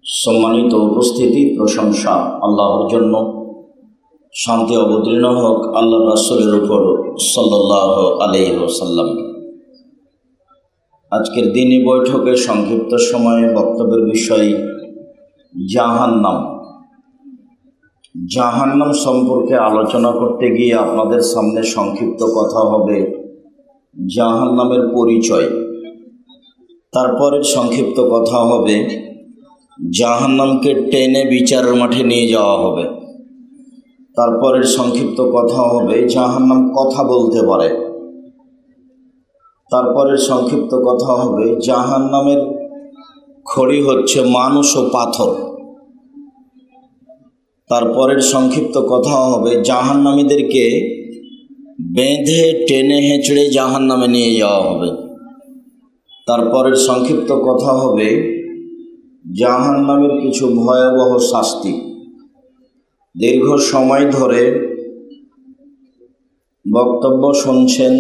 सम्मानित उपस्थिति प्रशंसा आल्लाहर जन्य शांति अवतीर्ण होक आल्लाह रासूलेर ऊपर सल्लल्लाहु आलैहि वसल्लम। आजकेर दिनी बैठके संक्षिप्त समय बक्तव्येर विषय জাহান্নাম। জাহান্নাম সম্পর্কে আলোচনা করতে গিয়ে আপনাদের সামনে সংক্ষিপ্ত কথা হবে জাহান্নামের পরিচয়। তারপরে সংক্ষিপ্ত কথা হবে জাহান্নামকে টেনে বিচারের মাঠে নিয়ে যাওয়া হবে। তারপরে সংক্ষিপ্ত কথা হবে জাহান্নাম কথা বলতে পারে। তারপরে সংক্ষিপ্ত কথা হবে জাহান্নামের খড়ি হচ্ছে মানুষ ও পাথর। তারপরে সংক্ষিপ্ত কথা হবে জাহান্নামীদেরকে বেঁধে টেনে হেঁচড়ে জাহান্নামে নিয়ে যাওয়া হবে। তারপরে সংক্ষিপ্ত কথা হবে জাহান্নামের কিছু ভয়াবহ শাস্তি। দীর্ঘ সময় ধরে বক্তব্য শুনছেন,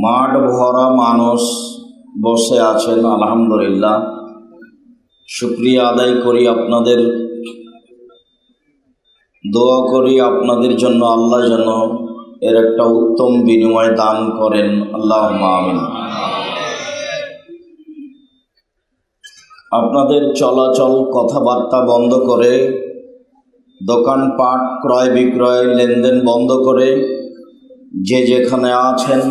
মাঠ ভরা মানুষ বসে আছেন, আলহামদুলিল্লাহ। শুকরিয়া আদায় করি, আপনাদের দোয়া করি আপনাদের জন্য আল্লাহ যেন এর একটা উত্তম বিনিময় দান করেন, আল্লাহুম্মা আমিন। আপনাদের চলাচল কথাবার্তা বন্ধ করে, দোকানপাট ক্রয় বিক্রয় লেনদেন বন্ধ করে যে যেখানে আছেন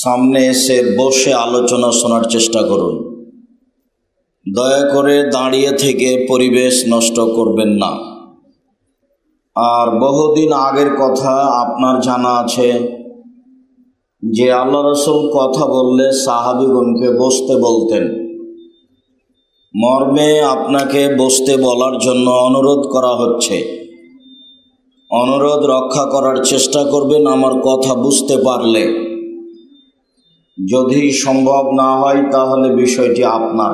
সামনে এসে বসে আলোচনা শোনার চেষ্টা করুন। দয়া করে দাঁড়িয়ে থেকে পরিবেশ নষ্ট করবেন না। আর বহুদিন আগের কথা আপনার জানা আছে যে আল্লাহ রাসূল কথা বললে সাহাবীগণকে বসতে বলতেন। মর্মে আপনাকে বসতে বলার জন্য অনুরোধ করা হচ্ছে। অনুরোধ রক্ষা করার চেষ্টা করবেন আমার কথা বুঝতে পারলে। যদি সম্ভব না হয় তাহলে বিষয়টি আপনার।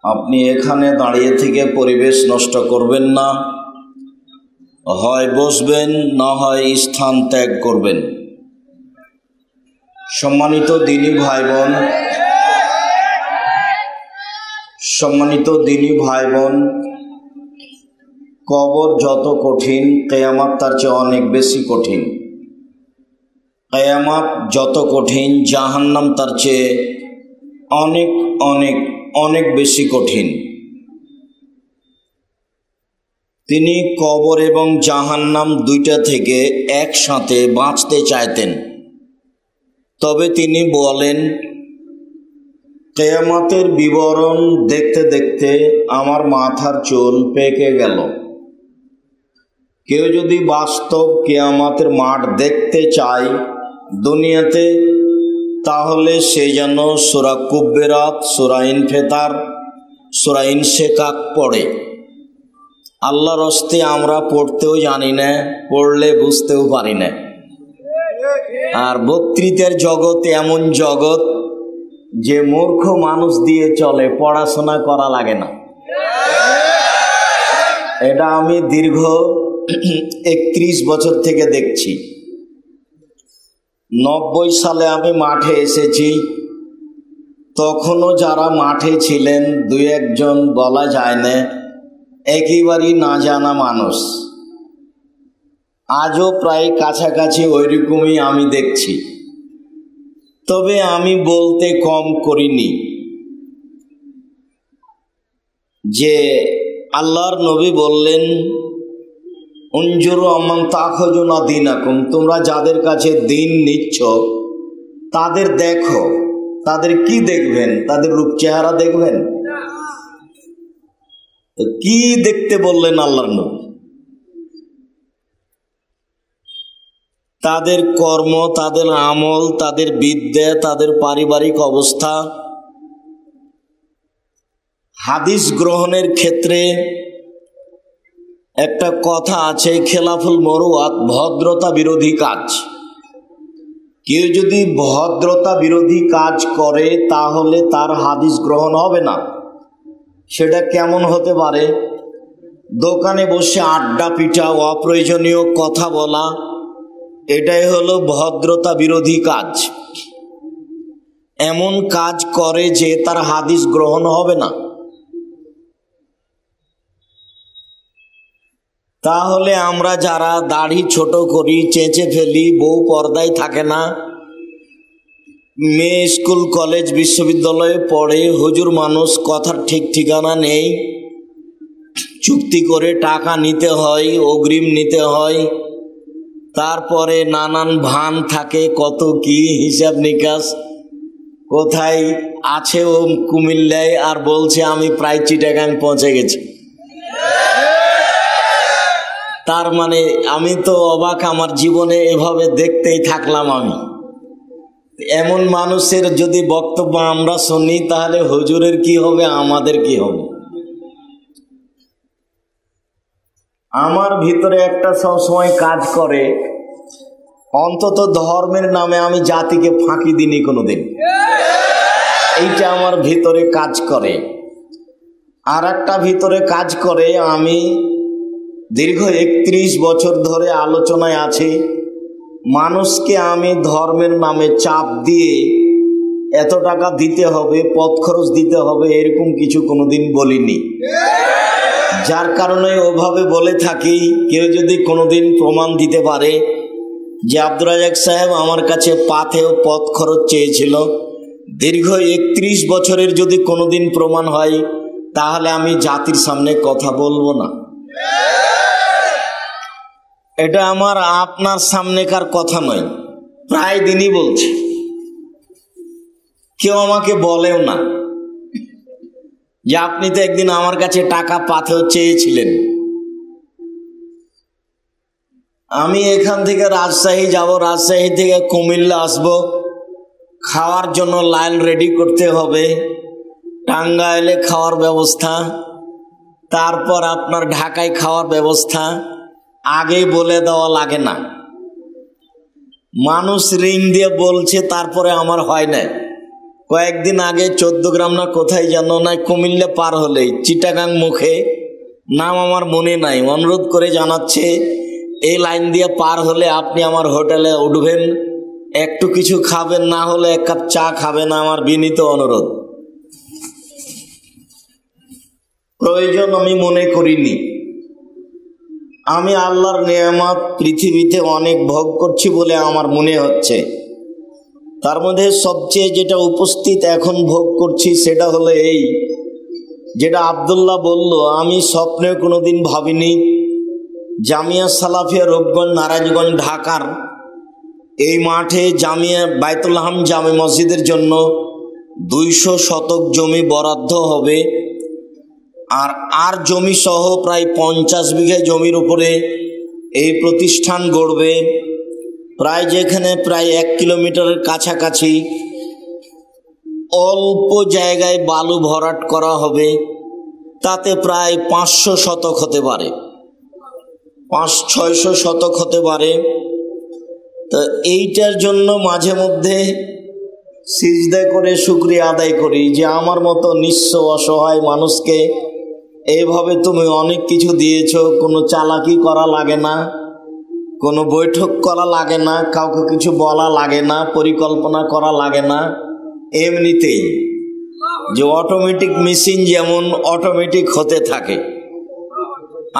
আপনি এখানে দাঁড়িয়ে থেকে পরিবেশ নষ্ট করবেন না, হয় বসবেন না হয় স্থান ত্যাগ করবেন। সম্মানিত দিনী ভাই বোন, কবর যত কঠিন, কিয়ামত তার চেয়ে অনেক বেশি কঠিন। কিয়ামত যত কঠিন, জাহান্নাম তার চেয়ে অনেক অনেক অনেক বেশি কঠিন। তিনি কবর এবং জাহান্নাম দুইটা থেকে একসাথে বাঁচতে চাইতেন। তবে তিনি বলেন, কিয়ামতের বিবরণ দেখতে দেখতে আমার মাথার চুল পেকে গেল। কেউ যদি বাস্তব কিয়ামতের মাঠ দেখতে চায় দুনিয়াতে, তাহলে সে যেন সূরা কুব্বেরাত, সূরা ইনফিতার, সূরা ইনশিকাক পড়ে। আল্লাহর হস্তে আমরা পড়তেও জানি না, পড়লে বুঝতেও পারি না। আর বক্তৃতার জগৎ এমন জগৎ যে মূর্খ মানুষ দিয়ে চলে, পড়াশোনা করা লাগে না। এটা আমি দীর্ঘ 31 বছর থেকে দেখছি। 90 সালে আমি মাঠে এসেছি। তখনও যারা মাঠে ছিলেন দুই একজন বলা যায় না, একেবারেই না জানা মানুষ। আজও প্রায় কাছাকাছি ওইরকমই আমি দেখছি। তবে আমি বলতে কম করিনি যে আল্লাহর নবী বললেন, উনজুরু আম্মান তাখুযুনা দীনাকুম, তোমরা যাদের কাছে দিন নিচ্ছ তাদের দেখো। তাদের কি দেখবেন? তাদের রূপ চেহারা দেখবেন? কি দেখতে বললেন আল্লাহর নবী? তাদের কর্ম, তাদের আমল, তাদের বিদ্যা, তাদের পারিবারিক অবস্থা। হাদিস গ্রহণের ক্ষেত্রে একটা কথা আছে, খেলাফুল মরুয়াত, ভদ্রতা বিরোধী কাজ। কেউ যদি ভদ্রতা বিরোধী কাজ করে তাহলে তার হাদিস গ্রহণ হবে না। সেটা কেমন হতে পারে? দোকানে বসে আড্ডা পিটা, অপ্রয়োজনীয় কথা বলা, এটাই হলো ভদ্রতা বিরোধী কাজ। এমন কাজ করে যে তার হাদিস গ্রহণ হবে না, তাহলে আমরা যারা দাড়ি ছোট করি, চেঁচে ফেলি, বউ পর্দায় থাকে না, মেয়ে স্কুল কলেজ বিশ্ববিদ্যালয়ে পড়ে, হুজুর মানুষ, কথার ঠিক ঠিকানা নেই, চুক্তি করে টাকা নিতে হয়, অগ্রিম নিতে হয়, তারপরে নানান ভান থাকে, কত কি হিসাব নিকাশ, কোথায় আছে ও কুমিল্লায় আর বলছে আমি প্রায় চিটাগাং পৌঁছে গেছি। তার মানে আমি তো অবাক, আমার জীবনে এভাবে দেখতেই থাকলাম আমি। এমন মানুষের যদি বক্তব্য আমরা শুনি তাহলে হুজুরের কি হবে, আমাদের কি হবে? আমার ভিতরে একটা সবসময় কাজ করে, অন্তত ধর্মের নামে আমি জাতিকে ফাঁকি দিইনি কোনোদিন, এইটা আমার ভিতরে কাজ করে। আর একটা ভিতরে কাজ করে, আমি দীর্ঘ 31 বছর ধরে আলোচনায় আছি, মানুষকে আমি ধর্মের নামে চাপ দিয়ে এত টাকা দিতে হবে, পথ খরচ দিতে হবে, এরকম কিছু কোনোদিন বলিনি। যার কারণে ওভাবে বলে থাকি, কেউ যদি কোনোদিন প্রমাণ দিতে পারে যে আব্দুর রাজ্জাক সাহেব আমার কাছে পাথেও পথ খরচ চেয়েছিল, দীর্ঘ 31 বছরের যদি কোনোদিন প্রমাণ হয়, তাহলে আমি জাতির সামনে কথা বলবো না। এটা আমার আপনার সামনেকার কথা নয়, প্রায় দিনই বলছি। কেউ আমাকে বলেও না যে আপনি তো একদিন আমার কাছে টাকা পাথেও চেয়েছিলেন। আমি এখান থেকে রাজশাহী যাব, রাজশাহী থেকে কুমিল্লা আসব, খাওয়ার জন্য লাইন রেডি করতে হবে, টাঙ্গাইলে খাওয়ার ব্যবস্থা, তারপর আপনার ঢাকায় খাওয়ার ব্যবস্থা, আগে বলে দেওয়া লাগে না। মানুষ রিং দিয়ে বলছে, তারপরে আমার হয় না। কয়েকদিন আগে 14 গ্রাম না কোথায় যেন, না কুমিল্লা পার হলেই চিটাগাং মুখে, নাম আমার মনে নাই, অনুরোধ করে জানাচ্ছে এই লাইন দিয়ে পার হলে আপনি আমার হোটেলে উঠবেন, একটু কিছু খাবেন, না হলে এক কাপ চা খাবেন, আমার বিনীত অনুরোধ। প্রয়োজন আমি মনে করিনি। আমি আল্লাহর নেয়ামত পৃথিবীতে অনেক ভোগ করছি বলে আমার মনে হচ্ছে। তার মধ্যে সবচেয়ে যেটা উপস্থিত এখন ভোগ করছি সেটা হলো এই, যেটা আব্দুল্লাহ বলল, আমি স্বপ্নে কোনোদিন ভাবিনি জামিয়া সালাফিয়া রূপগঞ্জ নারায়ণগঞ্জ ঢাকার এই মাঠে জামিয়া বাইতুল হাম জামে মসজিদের জন্য 200 শতক জমি বরাদ্দ হবে, আর জমি সহ প্রায় 50 বিঘা জমির উপরে এই প্রতিষ্ঠান গড়বে। প্রায় যেখানে প্রায় 1 কিলোমিটারের কাছাকাছি অল্প জায়গায় বালু ভরাট করা হবে, তাতে প্রায় 500 শতক হতে পারে, 500-600 শতক হতে পারে। তো এইটার জন্য মাঝে মধ্যে সিজদা করে শুকরিয়া আদায় করি যে আমার মতো নিঃস্ব অসহায় মানুষকে এইভাবে তুমি অনেক কিছু দিয়েছো, কোনো চালাকি করা লাগে না, কোনো বৈঠক করা লাগে না, কাউকে কিছু বলা লাগে না, পরিকল্পনা করা লাগে না, এমনিতেই যে অটোমেটিক মেশিন যেমন অটোমেটিক হতে থাকে।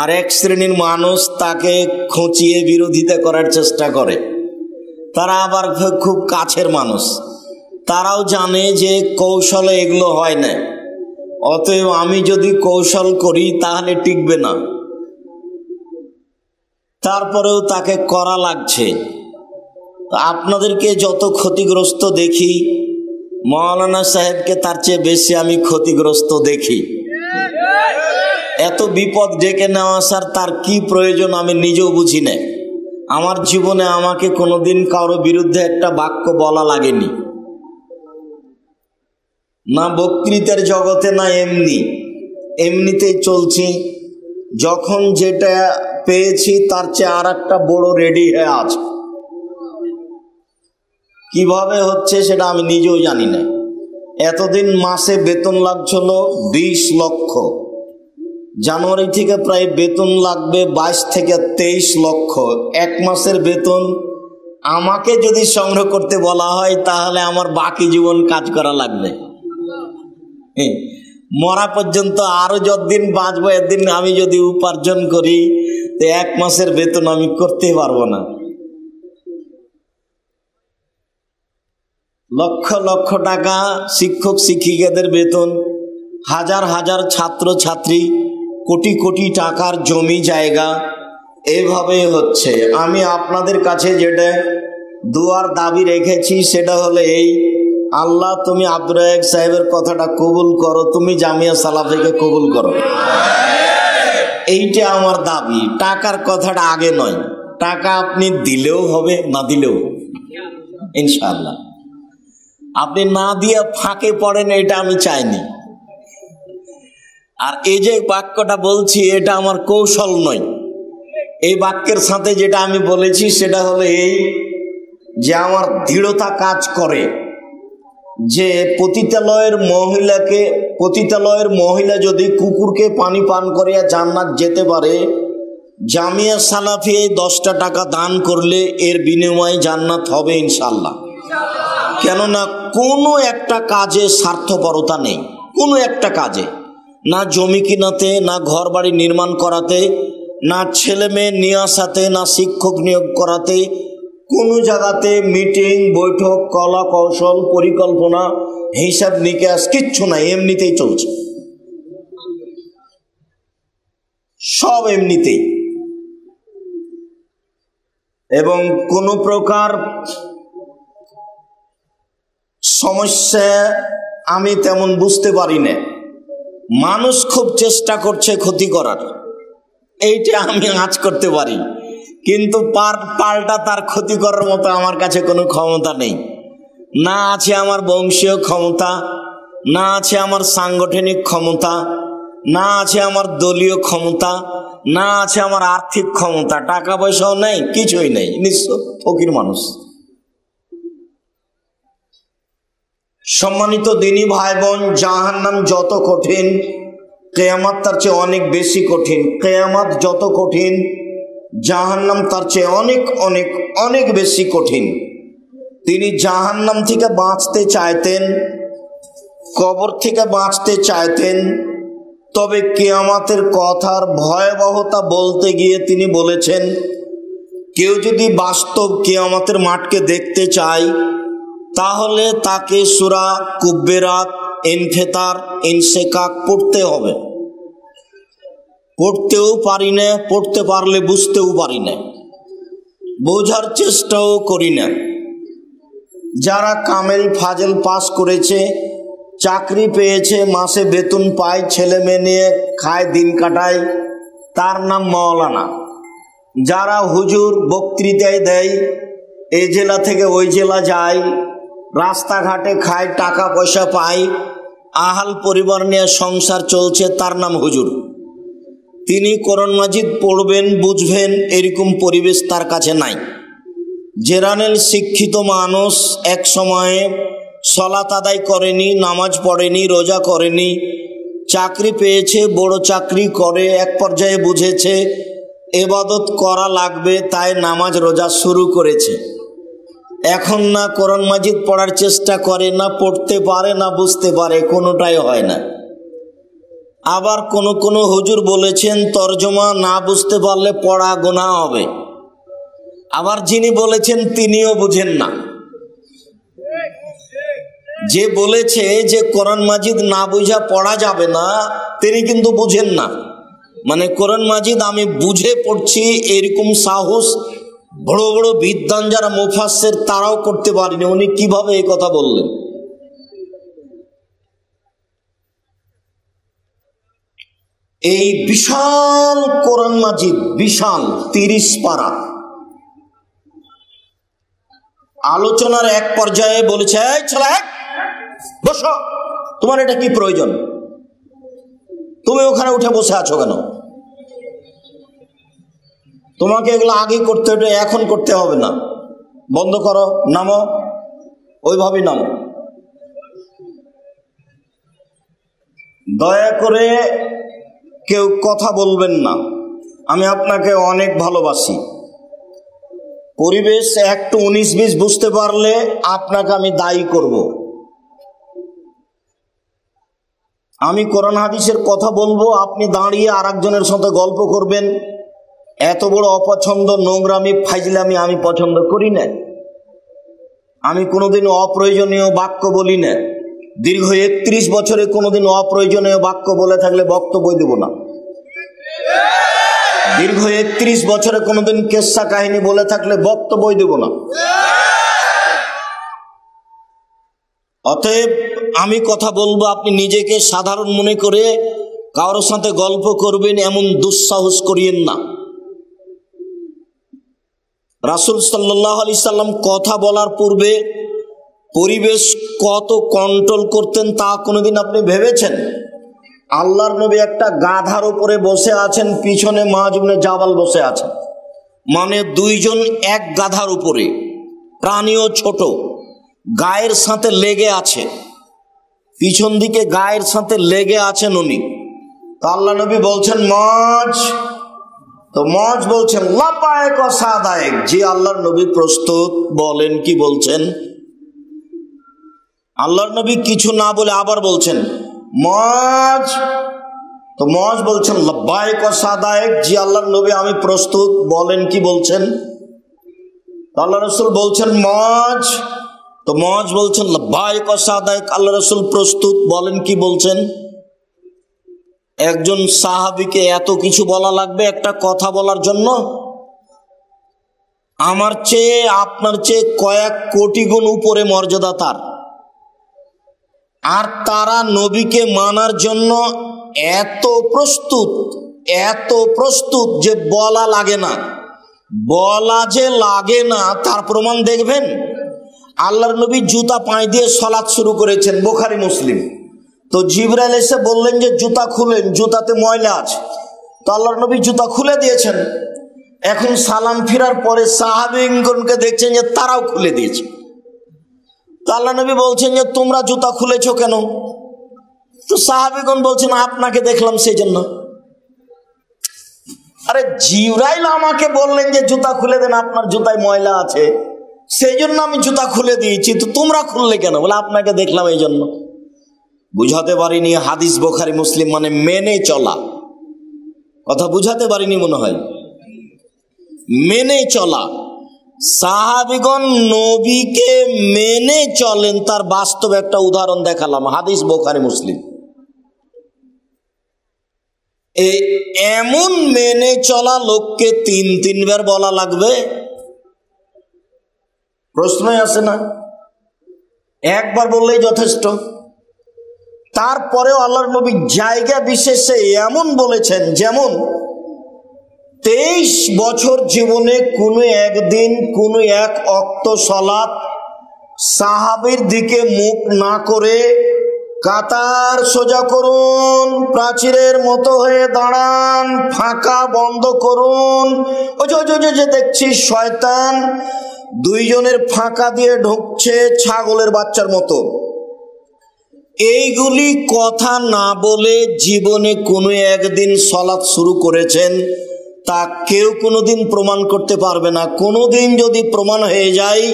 আর এক শ্রেণীর মানুষ তাকে খুঁচিয়ে বিরোধিতা করার চেষ্টা করে, তারা আবার খুব কাছের মানুষ, তারাও জানে যে কৌশলে এগুলো হয় না, অতএব আমি যদি কৌশল করি তাহলে টিকবে না, তারপরেও তাকে করা লাগছে। আপনাদেরকে যত ক্ষতিগ্রস্ত দেখি, মাওলানা সাহেবকে তার চেয়ে বেশি আমি ক্ষতিগ্রস্ত দেখি। এত বিপদ ডেকে নেওয়া আসার তার কি প্রয়োজন আমি নিজেও বুঝি না। আমার জীবনে আমাকে কোনোদিন কারো বিরুদ্ধে একটা বাক্য বলা লাগেনি, না বক্তৃতার জগতে, না এমনিতেই চলছি। যখন যেটা পেয়েছি তার চেয়ে আর একটা বড় রেডি হয়ে আছে। কিভাবে হচ্ছে সেটা আমি নিজেও জানি না। এতদিন মাসে বেতন লাগছিল 20 লক্ষ, জানুয়ারি থেকে প্রায় বেতন লাগবে 22 থেকে 23 লক্ষ। এক মাসের বেতন আমাকে যদি সংগ্রহ করতে বলা হয় তাহলে আমার বাকি জীবন কাজ করা লাগবে। মরা পর্যন্ত আরো যতদিন বাঁচবো এতদিন আমি যদি উপার্জন করি তো 1 মাসের বেতন আমি করতে পারবো না। লক্ষ লক্ষ টাকা শিক্ষক শিক্ষিকাদের বেতন, হাজার হাজার ছাত্র ছাত্রী, কোটি কোটি টাকার জমি জায়গা, এভাবে হচ্ছে। আমি আপনাদের কাছে যেটা দুয়ার দাবি রেখেছি সেটা হলো এই, আল্লাহ তুমি আব্দুর রাজ্জাক সাহেবের কথাটা কবুল করো, তুমি জামিয়া সালাফিকে কবুল করো, এইটা আমার দাবি। টাকার কথাটা আগে নয়, টাকা আপনি দিলেও হবে না দিলেও ইনশাআল্লাহ। আপনি না দিয়ে ফাঁকে পড়েন এটা আমি চাইনি। আর এই যে বাক্যটা বলছি এটা আমার কৌশল নয়, এই বাক্যের সাথে যেটা আমি বলেছি সেটা হলো এই যে আমার দৃঢ়তা কাজ করে যে পতিতালয়ের মহিলা যদি কুকুরকে পানি পান করিয়া জান্নাত যেতে পারে, জামিয়া সালাফি এই 10টা টাকা দান করলে এর বিনিময়ে জান্নাত হবে ইনশাআল্লাহ। কেননা কোনো একটা কাজে স্বার্থপরতা নেই, কোনো একটা কাজে, না জমি কিনাতে, না ঘর বাড়ি নির্মাণ করাতে, না ছেলে মেয়ে নিয়ে আসাতে, না শিক্ষক নিয়োগ করাতে, কোনো জায়গাতে মিটিং বৈঠক কলা কৌশল পরিকল্পনা হিসাব নিকাশ কিচ্ছু নাই, এমনিতেই চলছে, সব এমনিতেই। এবং কোনো প্রকার সমস্যা আমি তেমন বুঝতে পারি না। মানুষ খুব চেষ্টা করছে ক্ষতি করার, এইটা আমি আঁচ করতে পারি, কিন্তু পাল্টা তার ক্ষতি করার মতো আমার কাছে কোনো ক্ষমতা নেই। না আছে আমার বংশীয় ক্ষমতা, না আছে আমার সাংগঠনিক ক্ষমতা, না আছে আমার দলীয় ক্ষমতা, না আছে আমার আর্থিক ক্ষমতা, টাকা পয়সাও নেই, কিছুই নেই, নিঃস্ব ফকির মানুষ। সম্মানিত দিনী ভাই বোন, জাহান্নাম যত কঠিন কিয়ামত তার চেয়ে অনেক বেশি কঠিন। কিয়ামত যত কঠিন জাহান্নাম তার চেয়ে অনেক অনেক অনেক বেশি কঠিন। তিনি জাহান্নাম থেকে বাঁচতে চাইতেন, কবর থেকে বাঁচতে চাইতেন, তবে কিয়ামতের কথার ভয়াবহতা বলতে গিয়ে তিনি বলেছেন, কেউ যদি বাস্তব কিয়ামতের মাঠকে দেখতে চায় তাহলে তাকে সূরা কুব্বেরাত, ইনফিতার, ইনশিকাক পড়তে হবে। পড়তেও পারি না, পড়তে পারলে বুঝতেও পারি না, বোঝার চেষ্টাও করি না। যারা কামেল ফাজেল পাস করেছে, চাকরি পেয়েছে, মাসে বেতন পায়, ছেলে মেয়ে নিয়ে খায়, দিন কাটায়, তার নাম মাওলানা। যারা হুজুর বক্তৃতায় দেয়, এই জেলা থেকে ওই জেলা যায়, রাস্তাঘাটে খায়, টাকা পয়সা পায়, আহাল পরিবার নিয়ে সংসার চলছে, তার নাম হুজুর। তিনি কোরআন মাজিদ পড়বেন, বুঝবেন, এরকম পরিবেশ তার কাছে নাই। জেনারেল শিক্ষিত মানুষ এক সময়ে সালাত আদায় করেনি, নামাজ পড়েনি, রোজা করেনি, চাকরি পেয়েছে, বড় চাকরি করে, এক পর্যায়ে বুঝেছে ইবাদত করা লাগবে, তাই নামাজ রোজা শুরু করেছে। এখন না কোরআন মাজিদ পড়ার চেষ্টা করে, না পড়তে পারে, না বুঝতে পারে, কোনোটাই হয় না। আবার কোন কোন হুজুর বলেছেন তরজমা না বুঝতে পারলে পড়া গুনাহ হবে। আবার যিনি বলেছেন তিনিও বুঝেন না। যে বলেছে যে কোরআন মাজিদ না বুঝা পড়া যাবে না, তিনি কিন্তু বুঝেন না। মানে কোরআন মাজিদ আমি বুঝে পড়ছি এরকম সাহস বড় বড় বিদ্বান যারা মুফাসসির তারাও করতে পারেনি। উনি কিভাবে এই কথা বললেন? এই বিশাল কোরআন মাজিদ, বিশাল 30 পারা, আলোচনার এক পর্যায়ে বলেছে, এই ছেলে বসো, তোমার এটা কি প্রয়োজন? তুমি ওখানে উঠে বসে আছো কেন? তোমাকে এগুলো আগে করতে হতো, এখন করতে হবে না, বন্ধ করো, নামো, ওইভাবেই নামো। দয়া করে কেউ কথা বলবেন না, আমি আপনাকে অনেক ভালোবাসি। পরিবেশ একটু 19-20 বুঝতে পারলে আপনাকে আমি দায়ী করব। আমি কোরআন হাদিসের কথা বলবো, আপনি দাঁড়িয়ে আর একজনের সাথে গল্প করবেন। এত বড় অপছন্দ, নোংরামি, ফাইজলামি আমি পছন্দ করি না। আমি কোনোদিন অপ্রয়োজনীয় বাক্য বলি না। দীর্ঘ 31 বছরে কোনোদিন অপ্রয়োজনীয় বাক্য বলে থাকলে বক্তব্য দেব না। দীর্ঘ 31 বছরে কোনোদিন কেসা কাহিনী বলে থাকলে বক্তব্য দেব না। অতএব আমি কথা বলবো, আপনি নিজেকে সাধারণ মনে করে কারোর সাথে গল্প করবেন এমন দুঃসাহস করিয়েন না। রাসূল সাল্লাল্লাহু আলাইহি সাল্লাম কথা বলার পূর্বে পরিবেশ কত কন্ট্রোল করতেন তা কোনোদিন আপনি ভেবেছেন? আল্লাহর নবী একটা গাধার উপরে বসে আছেন, পিছনে মুআয ইবনে জাবাল বসে আছেন, মানে দুইজন এক গাধার উপরে, প্রাণীও ছোট, গায়ের সাথে লেগে আছে, পিছন দিকে গায়ের সাথে লেগে আছেন উনি। তো আল্লাহ নবী বলছেন মুআয, তো মুআয বলছেন লাবায়েক ওয়া সাদায়েক। জি আল্লাহর নবী প্রস্তুত, বলেন কি বলছেন। আল্লাহর নবী কিছু না বলে আবার বলছেন মুআয, তো মুআয বলছেন লাবায়েক ওয়া সাদায়েক। জি আল্লাহর নবী আমি প্রস্তুত, বলেন কি বলছেন। আল্লাহ রাসূল বলছেন মুআয, তো মুআয বলছেন লাবায়েক ওয়া সাদায়েক। আল্লাহ রাসূল প্রস্তুত, বলেন কি বলছেন। একজন সাহাবীকে এত কিছু বলা লাগবে একটা কথা বলার জন্য? আমার চেয়ে আপনার চেয়ে কয়েক কোটি গুণ উপরে মর্যাদা তার, আর তারা নবীকে মানার জন্য এত প্রস্তুত যে বলা লাগে না, বলা যে লাগে না তার প্রমাণ দেখবেন। আল্লাহর নবী জুতা পায়ে দিয়ে সালাত শুরু করেছেন, বুখারী মুসলিম। তো জিবরাইল এসে বললেন যে জুতা খুলেন, জুতাতে ময়লা আছে। তো আল্লাহর নবী জুতা খুলে দিয়েছেন। এখন সালাম ফিরার পরে সাহাবীগণকে দেখছেন যে তারাও খুলে দিয়েছে। তো আল্লাহ নবী বলছেন যে তোমরা জুতা খুলেছো কেন? তো সাহাবীগণ বলছেন আপনাকে দেখলাম সেই জন্য। আরে জিবরাইল আমাকে বললেন যে জুতা খুলে দেন, আপনার জুতায় ময়লা আছে, সেই জন্য আমি জুতা খুলে দিয়েছি। তো তোমরা খুললে কেন? বলে আপনাকে দেখলাম এই জন্য। বুঝাতে পারিনি হাদিস বুখারী মুসলিম মানে মেনে চলা, কথা বুঝাতে পারিনি মনে হয়। মেনে চলা, সাহাবীগণ নবীকে মেনে চলেন, তার বাস্তব একটা উদাহরণ দেখালাম, হাদিস বুখারী মুসলিম। এমন মেনে চলা লোককে 3 বার বলা লাগবে? প্রশ্নই আসে না, একবার বললেই যথেষ্ট। তারপরেও আল্লাহর নবী জায়গা বিশেষে এমন বলেছেন, যেমন 23 বছর জীবনে কোনো একদিন কোনো এক ওয়াক্ত সালাত সাহাবীর দিকে মুখ না করে কাতার সোজা করুন, প্রাচীরের মতো হয়ে দাঁড়ান, ফাঁকা বন্ধ করুন। ওই যে দেখছি শয়তান দুইজনের ফাঁকা দিয়ে ঢুকছে ছাগলের বাচ্চার মতো, এইগুলি কথা না বলে জীবনে কোনো একদিন সালাত শুরু করেছেন তা কেউ কোনোদিন প্রমাণ করতে পারবে না। কোনোদিন যদি প্রমাণ হয়ে যায়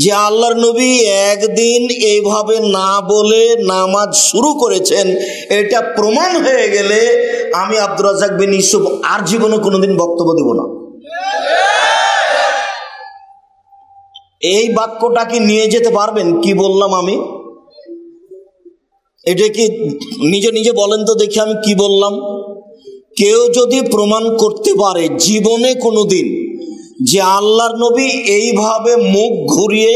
যে আল্লাহর নবী একদিন এইভাবে না বলে নামাজ শুরু করেছেন, এটা প্রমাণ হয়ে গেলে আমি আব্দুর রাজ্জাক বিন ইউসুফ আর জীবনে কোনোদিন বক্তব্য দেব না। এই বাক্যটা কি নিয়ে যেতে পারবেন? কি বললাম আমি? এটা কি নিজে নিজে বলেন তো দেখি আমি কি বললাম। কেউ যদি প্রমাণ করতে পারে জীবনে কোনোদিন যে আল্লাহর নবী এইভাবে মুখ ঘুরিয়ে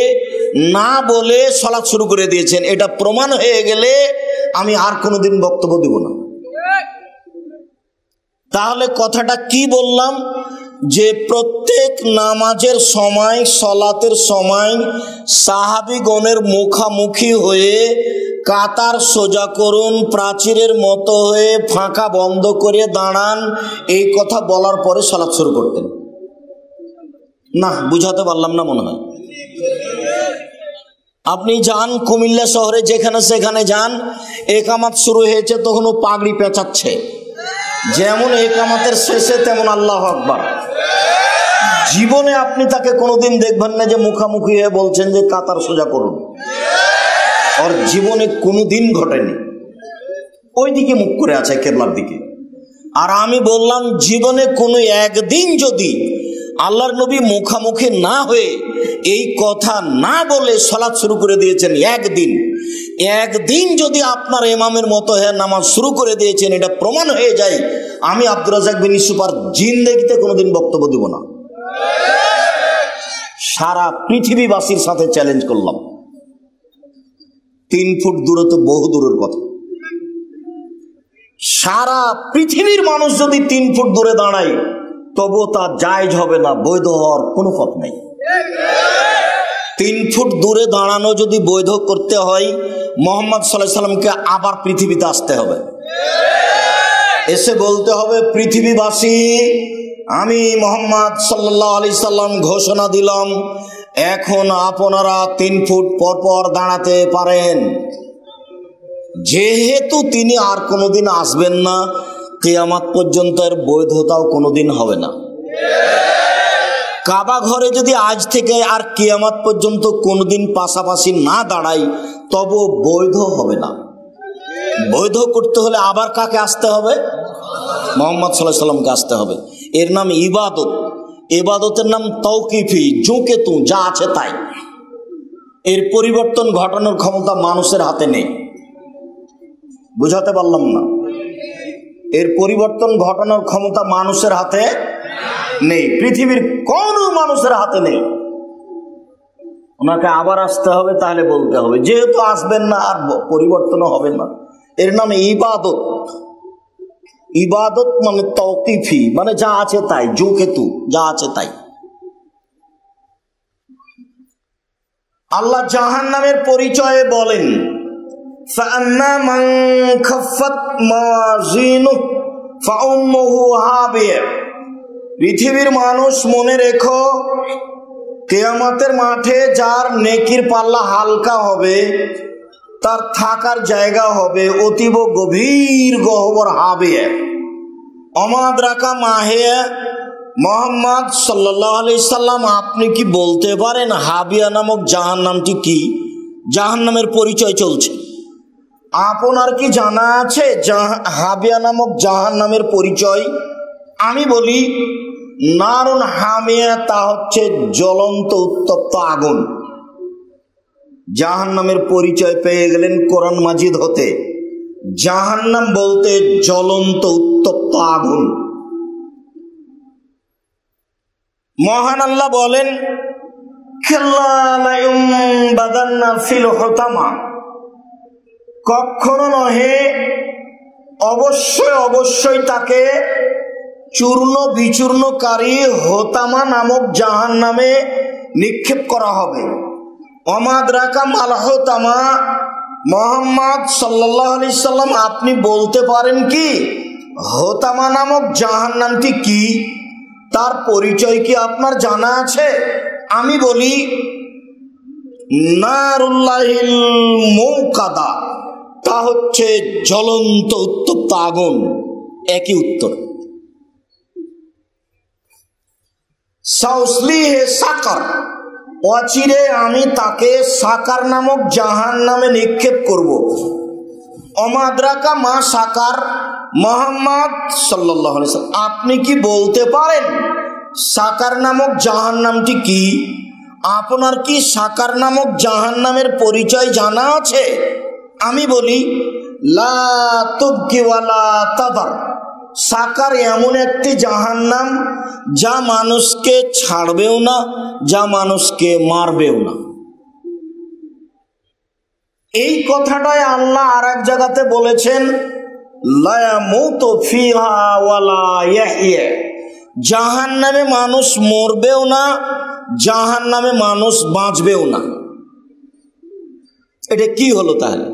না বলে সালাত শুরু করে দিয়েছেন, এটা প্রমাণ হয়ে গেলে আমি আর কোনোদিন বক্তব্য দেব না। তাহলে কথাটা কি বললাম? যে প্রত্যেক নামাজের সময়, সালাতের সময় সাহাবীগণের মুখামুখি হয়ে কাতার সোজা করুন, প্রাচীরের মতো হয়ে ফাঁকা বন্ধ করে দাঁড়ান, এই কথা বলার পরে সালাত শুরু করতেন না। বুঝাতে পারলাম না মনে হয়। আপনি যান কুমিল্লা শহরে, যেখানে সেখানে যান, একামাত শুরু হয়েছে তখন ও পাগড়ি পেঁচাচ্ছে, যেমন একামাতের শেষে তেমন আল্লাহু আকবার। জীবনে আপনি তাকে কোনোদিন দেখবেন না যে মুখামুখি হয়ে বলছেন যে কাতার সোজা করুন, ওর জীবনে কোনোদিন ঘটেনি, ওই দিকে মুখ করে আছে কেবলার দিকে। আর আমি বললাম জীবনে কোনো একদিন যদি আল্লাহর নবী মুখামুখি না হয়ে এই কথা না বলে সালাত শুরু করে দিয়েছেন, একদিন যদি আপনার ইমামের মতো হয়ে নামাজ শুরু করে দিয়েছেন, এটা প্রমাণ হয়ে যায়, আমি আব্দুর রাজ্জাক বিন ইউসুফ আর জিন্দেগিতে কোনোদিন বক্তব্য দিব না। সারা পৃথিবীবাসীর সাথে চ্যালেঞ্জ করলাম। 3 ফুট দূরে তো বহু দূরের কথা, সারা পৃথিবীর মানুষ যদি 3 ফুট দূরে দাঁড়ায় তবু তা জায়েজ হবে না, বৈধ হওয়ার কোনো পথ নেই। 3 ফুট দূরে দাঁড়ানো যদি বৈধ করতে হয়, মুহাম্মদ সাল্লাল্লাহু আলাইহি সাল্লামকে আবার পৃথিবীতে আসতে হবে, এসে বলতে হবে পৃথিবীবাসী, আমি মুহাম্মদ সাল্লাল্লাহু আলাইহি সাল্লাম ঘোষণা দিলাম এখন আপনারা 3 ফুট পর পর দাঁড়াতে পারেন। যেহেতু তিনি আর কোনোদিন আসবেন না, কিয়ামত পর্যন্ত এর বৈধতাও কোনোদিন হবে না। কাবা ঘরে যদি আজ থেকে আর কিয়ামত পর্যন্ত কোনোদিন পাশাপাশি না দাঁড়াই তবু বৈধ হবে না। বৈধ করতে হলে আবার কাকে আসতে হবে? মুহাম্মদ সাল্লাল্লাহু আলাইহি সাল্লামকে আসতে হবে। এর নাম ইবাদত, ইবাদতের নাম তাওকিফি, জোকে তু যা আছে তাই। এর পরিবর্তন ঘটানোর ক্ষমতা মানুষের হাতে নেই। বুঝাতে পারলাম না? এর পরিবর্তন ঘটানোর ক্ষমতা মানুষের হাতে নেই, পৃথিবীর কোনো মানুষের হাতে নেই। ওনাকে আবার আসতে হবে, তাহলে বলতে হবে, যেহেতু আসবেন না আর পরিবর্তনও হবে না। এর নাম ইবাদত। ইবাদত মানে তাওকিফি, মানে যা আছে তাই, জোকে তু যা আছে তাই। আল্লাহ জাহান্নামের পরিচয়ে বলেন, فَأَمَّا مَنْ خَفَّتْ مَوَازِينُهُ فَأُمُّهُ هَاوِيَةٌ। পৃথিবীর মানুষ মনে রেখো, কিয়ামতের মাঠে যার নেকির পাল্লা হালকা হবে তার থাকার জায়গা হবে অতীব গভীর গহ্বর হাবিয়া। অমাদ্রাকা মাহে মুহাম্মদ সাল্লাল্লাহু আলাইহি সাল্লাম, আপনি কি বলতে পারেন হাবিয়া নামক জাহান্নামটি কি? জাহান্নামের পরিচয় চলছে, আপনার কি জানা আছে হাবিয়া নামক জাহান্নামের পরিচয়? আমি বলি নারুন হামিয়া, তা হচ্ছে জ্বলন্ত উত্তপ্ত আগুন। জাহান্নামের পরিচয় পেয়ে গেলেন কোরআন মাজিদ হতে। জাহান্নাম বলতে জ্বলন্ত উত্তপ্ত আগুন। মহান আল্লাহ বলেন, কখনো নহে, অবশ্যই অবশ্যই তাকে চূর্ণ বিচূর্ণকারী হোতামা নামক জাহান্নামে নিক্ষেপ করা হবে। অমাদ্রাকা মাল হোতামা, মুহাম্মদ সাল্লাল্লাহু আলাইহি সাল্লাম আপনি বলতে পারেন কি হোতামা নামক জাহান্নামটি কি? তার পরিচয় কি আপনার জানা আছে? আমি বলি নারুল্লাহিল মুকাদা, তা হচ্ছে জ্বলন্ত উত্তপ্ত আগুন। একই উত্তর। সাউসলিহে সাকার, অচিরে আমি তাকে সাকার নামক জাহান্নামে নিক্ষেপ করব। অমাদ্রাকা মা সাকার, মুহাম্মদ সাল্লাল্লাহু আলাইহি সাল্লাম আপনি কি বলতে পারেন সাকার নামক জাহান্নামটি কি? আপনার কি সাকার নামক জাহান্নামের পরিচয় জানা আছে? আমি বলি লা তুবকি ওয়ালা তাদার, সাকার এমন একটি জাহান্নাম যা মানুষকে ছাড়বেও না, যা মানুষকে মারবেও না। এই কথাটাই আল্লাহ আর এক জায়গাতে বলেছেন, লা ইয়ামুতু ফিহা ওয়ালা ইয়াহইয়া, জাহান্নামে মানুষ মরবেও না, জাহান্নামে মানুষ বাঁচবেও না। এটা কি হলো তাহলে?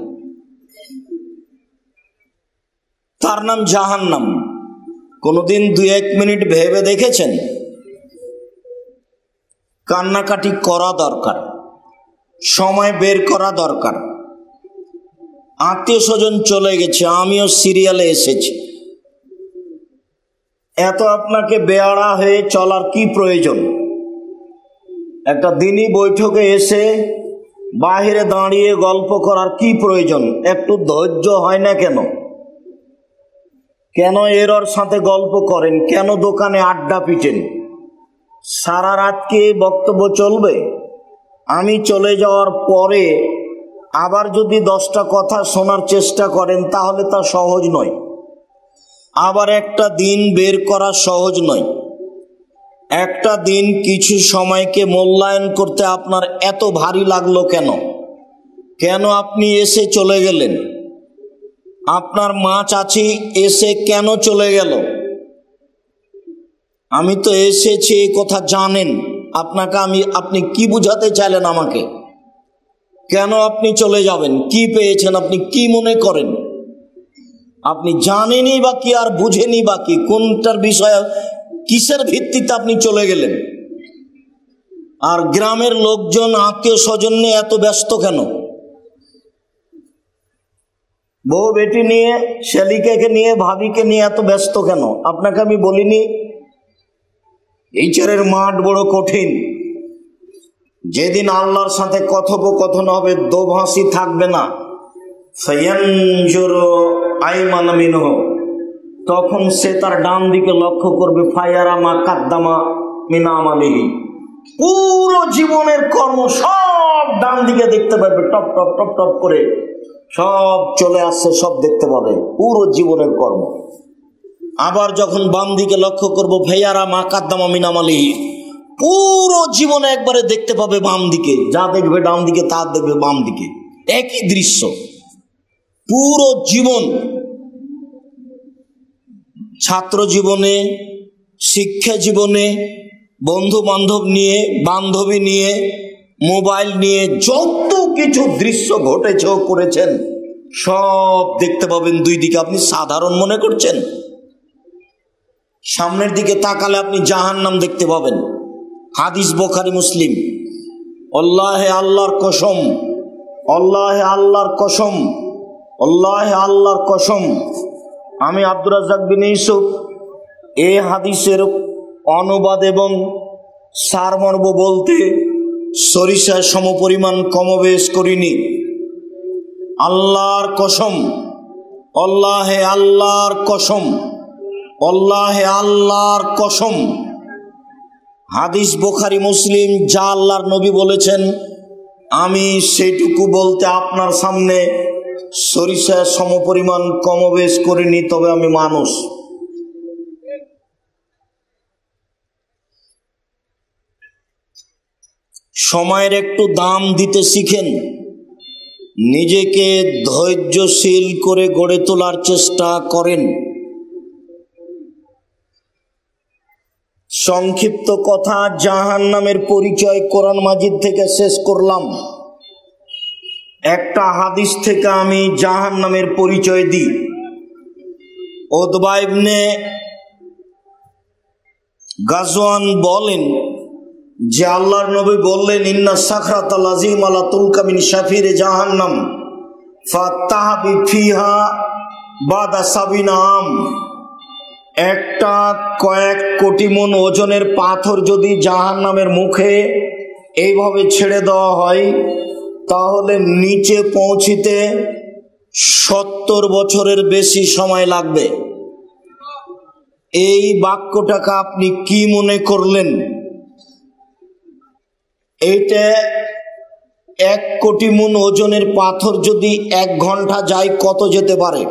তার নাম জাহান্নাম। কোনদিন 2-1 মিনিট ভেবে দেখেছেন? কান্নাকাটি করা দরকার, সময় বের করা দরকার। আত্মীয় স্বজন চলে গেছে, আমিও সিরিয়ালে এসেছি, এত আপনাকে বেয়াড়া হয়ে চলার কি প্রয়োজন? একটা দিনই বৈঠকে এসে বাহিরে দাঁড়িয়ে গল্প করার কি প্রয়োজন? একটু ধৈর্য হয় না কেন? কেন এরর সাথে গল্প করেন? কেন দোকানে আড্ডা পিটেন? সারা রাত কি বক্তব্য চলবে? আমি চলে যাওয়ার পরে আবার যদি 10টা কথা শোনার চেষ্টা করেন তাহলে তা সহজ নয়। আবার একটা দিন বের করা সহজ নয়। একটা দিন কিছু সময়কে মূল্যায়ন করতে আপনার এত ভারী লাগলো কেন? কেন আপনি এসে চলে গেলেন? আপনার মা চাচি এসে কেন চলে গেল? আমি তো এসেছি এই কথা জানেন। আপনি কি বুঝাতে চাইলেন আমাকে? কেন আপনি চলে যাবেন? কি পেয়েছেন? আপনি কি মনে করেন? আপনি জানেনই বা কি আর বুঝেনি বা কি? কোনটার বিষয়ে কিসের ভিত্তিতে আপনি চলে গেলেন? আর গ্রামের লোকজন আত্মীয় স্বজন নিয়ে এত ব্যস্ত কেন? বউ বেটি নিয়ে, শালিকাকে নিয়ে, ভাবিকে নিয়ে এত ব্যস্ত কেন? আপনাকে আমি বলিনি এইচের মাঠ বড় কঠিন। যেদিন আল্লাহর সাথে কথোপকথন হবে, দোভাষী থাকবে না, তখন সে তার ডান দিকে লক্ষ্য করবে, ফায়ারা মা কাদ্দামা মিনা আমালিহি। পুরো জীবনের কর্ম সব ডান দিকে দেখতে পাবে, টপ টপ টপ টপ করে সব চলে আসছে, সব দেখতে পাবে পুরো জীবনের কর্ম। আবার যখন বাম দিকে লক্ষ্য করবো, ফায়ারা মা কাদ্দামা মিনা আমালিহি, পুরো জীবনে একবারে দেখতে পাবে বাম দিকে। যা দেখবে ডান দিকে তা দেখবে বাম দিকে, একই দৃশ্য পুরো জীবন। ছাত্র জীবনে, শিক্ষা জীবনে, বন্ধু বান্ধব নিয়ে, বান্ধবী নিয়ে, মোবাইল নিয়ে যত কিছু দৃশ্য ঘটেছে করেছেন সব দেখতে পাবেন দুই দিকে। আপনি সাধারণ মনে করছেন? সামনের দিকে তাকালে আপনি জাহান্নাম দেখতে পাবেন। হাদিস বুখারী মুসলিম। আল্লাহে আল্লাহর কসম, আল্লাহে আল্লাহর কসম, আল্লাহে আল্লাহর কসম, আমি আব্দুর রাজ্জাক বিন ইউসুফ এই হাদিসের অনুবাদ এবং সারমর্ম বলতে সরিষার সমপরিমাণ কমবেশ করিনি। আল্লাহর কসম, আল্লাহে আল্লাহর কসম, আল্লাহে আল্লাহর কসম। হাদিস বুখারী মুসলিম, যা আল্লাহর নবী বলেছেন আমি সেইটুকু বলতে আপনার সামনে সরিষার সমপরিমাণ কমবেশ করিনি, তবে আমি মানুষ। সময়ের একটু দাম দিতে শিখেন। নিজেকে ধৈর্যশীল করে গড়ে তোলার চেষ্টা করেন। সংক্ষিপ্ত কথা, জাহান্নামের পরিচয় কোরআন মাজিদ থেকে শেষ করলাম। একটা হাদিস থেকে আমি জাহান্নামের পরিচয় দিই। উতবা ইবনে গাজওয়ান বলেন যে আল্লাহর নবী বললেন, ইন্না সাখরাতাল আযীমা লা তুলকা মিন শাফিরে জাহান্নাম ফাতাহাবি ফিহা বাদা সাবিনা আম। একটা কয়েক কোটি মন ওজনের পাথর যদি জাহান্নামের মুখে এইভাবে ছেড়ে দেওয়া হয় তাহলে নিচে পৌঁছিতে 70 বছরের বেশি সময় লাগবে। এই বাক্যটাকে আপনি কি মনে করলেন? এইটা 1 কোটি মন ওজনের পাথর যদি 1 ঘন্টা যায় কত যেতে পারে?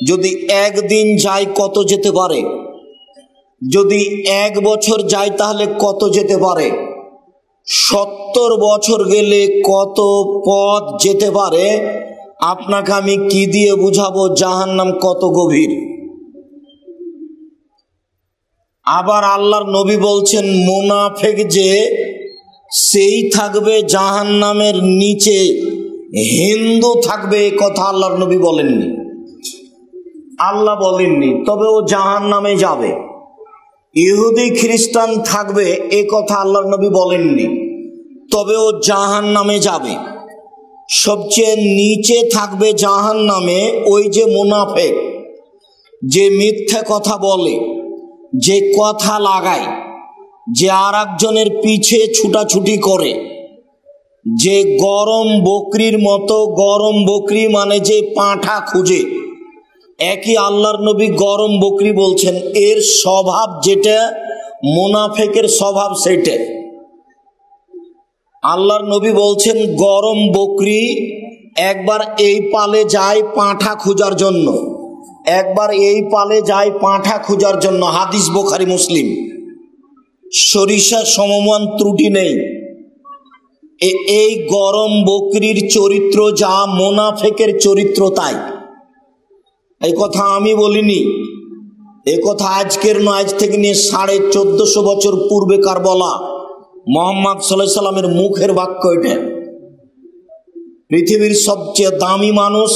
যদি 1 দিন যায় কত যেতে পারে? যদি 1 বছর যায় তাহলে কত যেতে পারে? 70 বছর গেলে কত পথ যেতে পারে? আপনাকে আমি কি দিয়ে বুঝাবো জাহান্নাম কত গভীর? আবার আল্লাহর নবী বলছেন মুনাফিক যে সেই থাকবে জাহান্নামের নিচে, হিন্দু থাকবে, এই কথা আল্লাহর নবী বলেননি। আল্লাহ বলেননি, তবে ও জাহান্নামে যাবে। ইহুদি খ্রিস্টান থাকবে, এই কথা আল্লাহর নবী বলেননি, তবে ও জাহান্নামে যাবে। সবচেয়ে নিচে থাকবে জাহান্নামে ওই যে মুনাফিক, যে মিথ্যা কথা বলে, যে কথা লাগায়, যে আর একজনের পিছে ছুটাছুটি করে, যে গরম বকরির মতো, গরম বকরি মানে যে পাঁঠা খুঁজে, একই আল্লাহর নবী গরম বকরি বলছেন। এর স্বভাব যেটা মুনাফিকের স্বভাব সেটা। আল্লাহর নবী বলছেন গরম বকরি একবার এই পালে যায় পাঁঠা খোঁজার জন্য, একবার এই পালে যায় পাঁঠা খোঁজার জন্য। হাদিস বুখারী মুসলিম, সরিষা সমমান ত্রুটি নেই। এই গরম বকরির চরিত্র যা মুনাফিকের চরিত্র তাই। এই কথা আমি বলিনি, এ কথা আজকের নয়, আজ থেকে নিয়ে 1450 বছর পূর্বেকার বলা, মুহাম্মদ সাল্লাল্লাহু আলাইহি সাল্লামের মুখের বাক্য এটা। পৃথিবীর সবচেয়ে দামি মানুষ,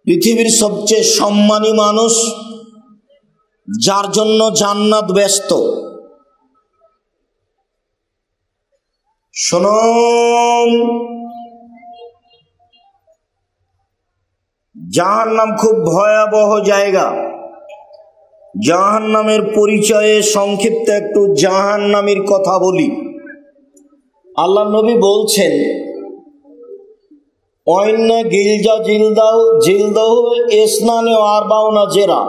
পৃথিবীর সবচেয়ে সম্মানী মানুষ, যার জন্য জান্নাত ব্যস্ত, শুনুন, জাহান্নাম খুব ভয়াবহ জায়গা। জাহান্নামের পরিচয়ে সংক্ষিপ্ত একটু জাহান্নামীর কথা বলি। আল্লাহ নবী বলছেন ওয়াইন্না গিলজা জিলদাহু ইসনানে আরবাউনা জেরা,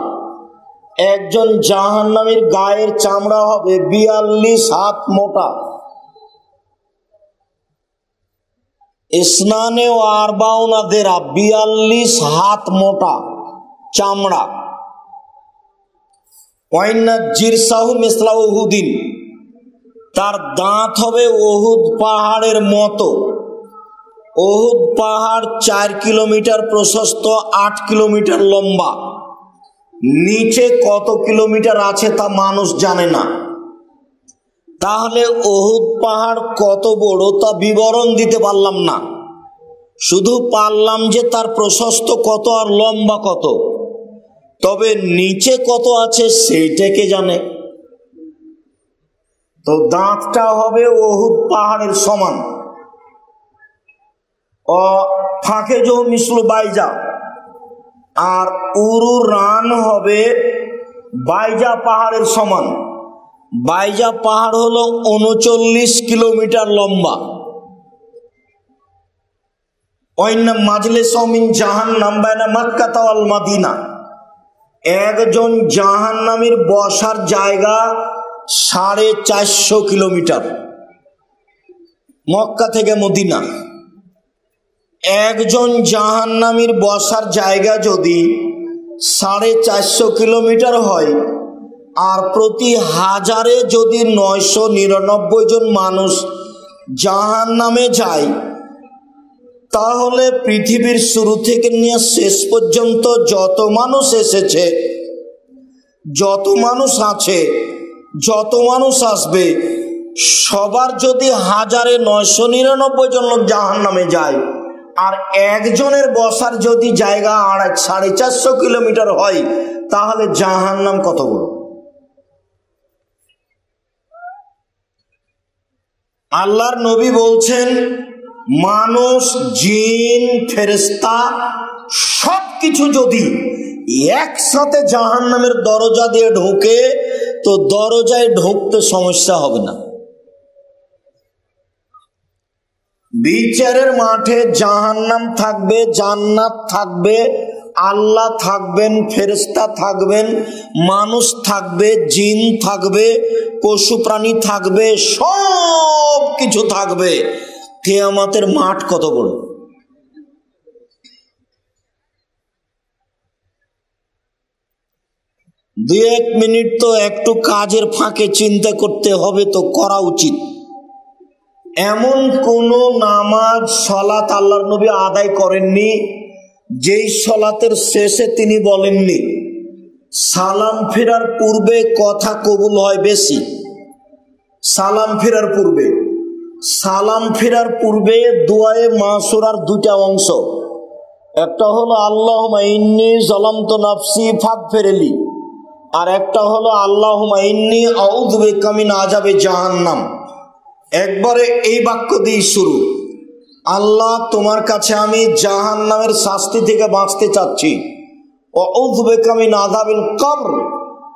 একজন জাহান্নামীর গায়ের চামড়া হবে 42 হাত মোটা। ইসনানে আরবাউনা জেরা, 42 হাত মোটা চামড়া। ওয়াইন্না জিরসাহু মিসলা উহুদিন, তার দাঁত হবে উহুদ পাহাড়ের মতো। উহুদ পাহাড় 4 কিলোমিটার প্রশস্ত, 8 কিলোমিটার লম্বা। নিচে কত কিলোমিটার আছে তা মানুষ জানে না। তাহলে উহুদ পাহাড় কত বড় তা বিবরণ দিতে পারলাম না, শুধু পারলাম যে তার প্রশস্ত কত আর লম্বা কত। তবে নিচে কত আছে সেইটাকে জানে। তো দাঁতটা হবে উহুদ পাহাড়ের সমান। ও ফাঁকে জো মিসলু বাইজা, আর উরু রান হবে বাইজা পাহাড়ের সমান। বাইজা পাহাড় হলো 39 কিলোমিটার লম্বা। ওয়াইন্না মাজলিস মিন জাহান্নাম বাইনা মক্কা ওয়াল মদিনা, একজন জাহান্নামীর বসার জায়গা 450 কিলোমিটার, মক্কা থেকে মদিনা। একজন জাহান্নামীর বসার জায়গা যদি 450 কিলোমিটার হয়, আর প্রতি হাজারে যদি 999 জন মানুষ জাহান্নামে যায়, তাহলে পৃথিবীর শুরু থেকে নিয়ে শেষ পর্যন্ত যত মানুষ এসেছে, যত মানুষ আছে, যত মানুষ আসবে, সবার যদি হাজারে 999 জন লোক জাহান্নামে যায়, আর একজনের বসার যদি জায়গা 450 কিলোমিটার হয়, তাহলে জাহান্নাম কত বড়। আল্লাহর নবী বলছেন মানুষ, জিন, ফেরেশতা সবকিছু যদি একসাথে জাহান্নামের দরজা দিয়ে ঢোকে, তো দরজায় ঢুকতে সমস্যা হবে না। বিচারের মাঠে জাহান্নাম থাকবে, জান্নাত থাকবে, আল্লাহ থাকবেন, ফেরেশতা থাকবেন, মানুষ থাকবে, জিন থাকবে, পশু প্রাণী থাকবে, সব কিছু থাকবে। কিয়ামতের মাঠ কত বড়। দু এক মিনিট তো একটু কাজের ফাঁকে চিন্তা করতে হবে, তো করা উচিত। এমন কোন নামাজ সালাত আল্লাহর নবী আদায় করেননি যেই সালাতের শেষে তিনি বলেননি সালাম ফেরার পূর্বে কথা কবুল হয় বেশি। সালাম ফেরার পূর্বে, সালাম ফেরার পূর্বে দুআয়ে মাসুরার দুটা অংশ, একটা হলো আল্লাহুম্মা ইন্নী যালামতু নাফসি ফাগফিরলি, আর একটা হলো আল্লাহুম্মা ইন্নী আউযু বিকা মিন আযাবি জাহান্নাম। একবারে এই বাক্য দিয়ে শুরু, আল্লাহ তোমার কাছে আমি জাহান্নামের শাস্তি থেকে বাঁচতে চাচ্ছি। আউযু বিকা মিন আযাবিল কবর,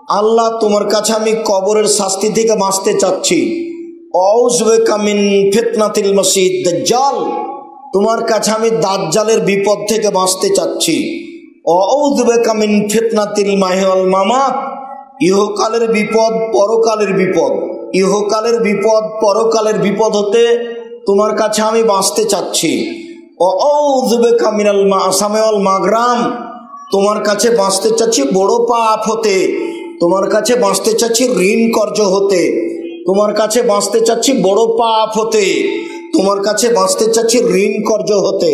আল্লাহ তোমার কাছে আমি কবরের শাস্তি থেকে বাঁচতে চাচ্ছি। আউযু বিকা মিন ফিতনাতিল মাসিহিদ দাজ্জাল, তোমার কাছে আমি দাজ্জালের বিপদ থেকে বাঁচতে চাচ্ছি। আউযু বিকা মিন ফিতনাতিল মাহইয়া ওয়াল মামাত, ইহকালের বিপদ পরকালের বিপদ, ইহকালের বিপদ পরকালের বিপদ হতে তোমার কাছে আমি বাঁচতে চাচ্ছি। আউযু বিকা মিনাল মাআসামি ওয়াল মাগরাম, তোমার কাছে বাঁচতে চাচ্ছি বড় পাপ হতে, তোমার কাছে বাঁচতে চাচ্ছি ঋণ কর্য হতে, তোমার কাছে বাঁচতে চাচ্ছি বড় পাপ হতে, তোমার কাছে বাঁচতে চাচ্ছি ঋণ কর্য হতে।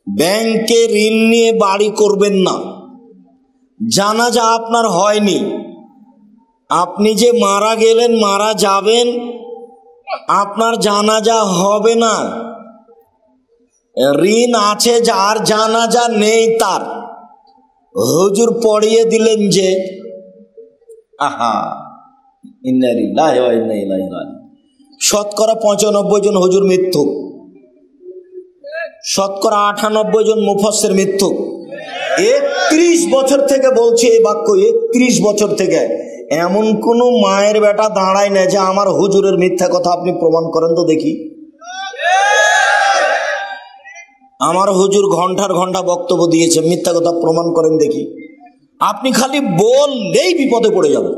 ব্যাংকে ঋণ নিয়ে বাড়ি করবেন না। জানাজা আপনার হয়নি, আপনি যে মারা গেলেন, মারা যাবেন, আপনার জানাজা হবে না। ঋণ আছে যার, জানাজা নেই তার। হুজুর পড়িয়ে দিলেন যে ইন্না লিল্লাহি ওয়া ইন্না ইলাইহি রাজিউন, শতকরা 95 জন হুজুর মৃত্যু, শতকরা 98 জন মুফাসসির মৃত্যু। 31 বছর থেকে বলছি এই বাক্য, 31 বছর থেকে এমন কোন মায়ের বেটা দাঁড়ায় না যে আমার হুজুরের মিথ্যা কথা আপনি প্রমাণ করেন তো দেখি। আমার হুজুর ঘন্টার ঘন্টা বক্তব্য দিয়েছে, মিথ্যা কথা প্রমাণ করেন দেখি। আপনি খালি বললেই বিপদে পড়ে যাবেন,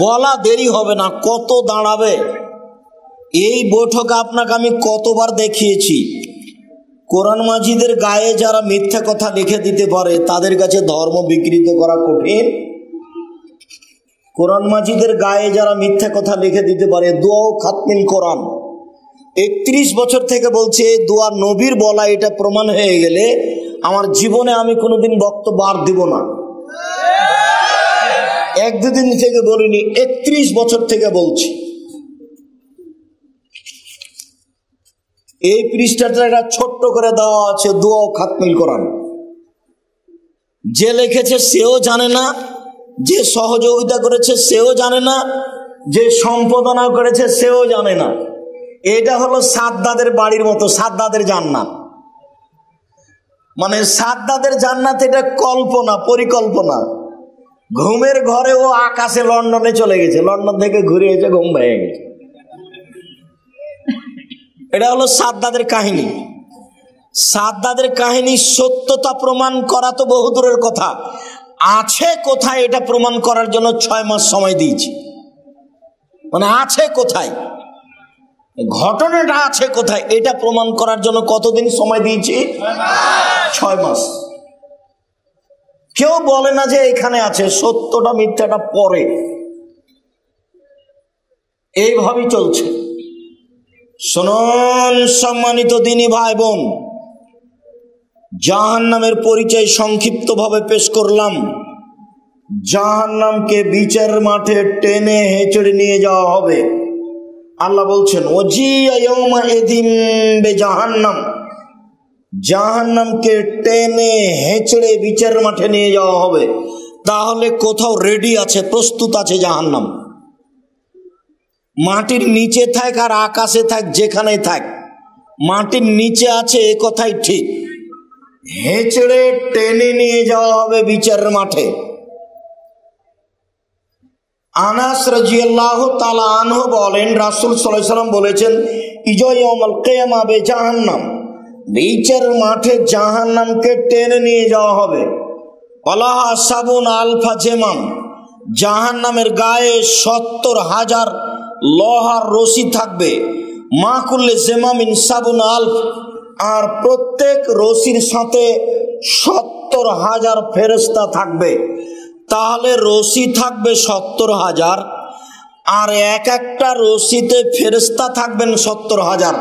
বলা দেরি হবে না, কত দাঁড়াবে। এই বৈঠক আপনাকে আমি কতবার দেখিয়েছি। কোরআন মাজিদের গায়ে যারা মিথ্যা কথা লিখে দিতে পারে তাদের কাছে ধর্ম বিকৃত করা কঠিন। কোরআন মাজিদের গায়ে যারা মিথ্যা কথা লিখে দিতে পারে, দোয়া ও খাতমিল কোরআন 31 বছর থেকে বলছে দোয়া নবীর বলা, এটা প্রমাণ হয়ে গেলে আমার জীবনে আমি কোনোদিন বক্তব্য আর দিব না। 1-2 দিন থেকে বলিনি, 31 বছর থেকে বলছি। এই পৃষ্ঠাটা একটা ছোট্ট করে দেওয়া আছে, দোয়া ও খাতমিল কোরআন। যে লিখেছে সেও জানে না, যে সহযোগিতা করেছে সেও জানে না, যে সম্পাদনা করেছে সেও জানে না। এটা হলো সাদ্দাদের বাড়ির মতো, সাদ্দাদের জান্নাত। মানে সাদ্দাদের জান্নাত এটা কল্পনা, পরিকল্পনা। ঘুমের ঘরে ও আকাশে লন্ডনে চলে গেছে, লন্ডন থেকে ঘুরে এসে ঘুম ভেঙে গেছে। এটা হলো সাদ্দাদের কাহিনী। সাদ্দাদের কাহিনী সত্যতা প্রমাণ করা তো বহুদূরের কথা, আছে কোথায় এটা প্রমাণ করার জন্য 6 মাস সময় দিয়েছি। মানে আছে কোথায়, ঘটনাটা আছে কোথায়, এটা প্রমাণ করার জন্য কতদিন সময় দিয়েছি? 6 মাস। কেউ বলে না যে এখানে আছে, সত্যটা মিথ্যাটা পরে। এইভাবেই চলছে। শুনুন সম্মানিত দিনী ভাই বোন, জাহান্নামের পরিচয় সংক্ষিপ্ত ভাবে পেশ করলাম। জাহান্নামকে বিচার মাঠে টেনে হেঁচড়ে নিয়ে যাওয়া হবে। আল্লাহ বলছেন ওয়াজিয়া ইয়াউমা ইযিম বিজাহান্নাম, জাহান্নামকে টেনে হেঁচড়ে বিচার মাঠে নিয়ে যাওয়া হবে। তাহলে কোথাও রেডি আছে, প্রস্তুত আছে জাহান্নাম। মাটির নিচে থাক আর আকাশে থাক, যেখানে থাক, মাটির নিচে আছে এ কথাই ঠিক। হেঁচড়ে টেনে নিয়ে যাওয়া হবে বিচার মাঠে। আনাস রাদিয়াল্লাহু তাআলা আনহু বলেন, রাসূল সাল্লাল্লাহু আলাইহি ওয়াসাল্লাম বলেছেন ইজা ইয়াউমাল কিয়ামা বিজাহান্নাম, বিচার মাঠে জাহান্নামকে টেনে নিয়ে যাওয়া হবে। ওয়ালাহা সাবুন আলফা জেমাম, জাহান্নামের গায়ে 70,000 লোহার রশি থাকবে। মা কুল্লে জেমামিন সাবুন আলফ, আর প্রত্যেক রশির সাথে 70,000 ফেরেশতা থাকবে। তাহলে রশি থাকবে 70,000, আর এক একটা রশিতে ফেরেশতা থাকবেন 70,000।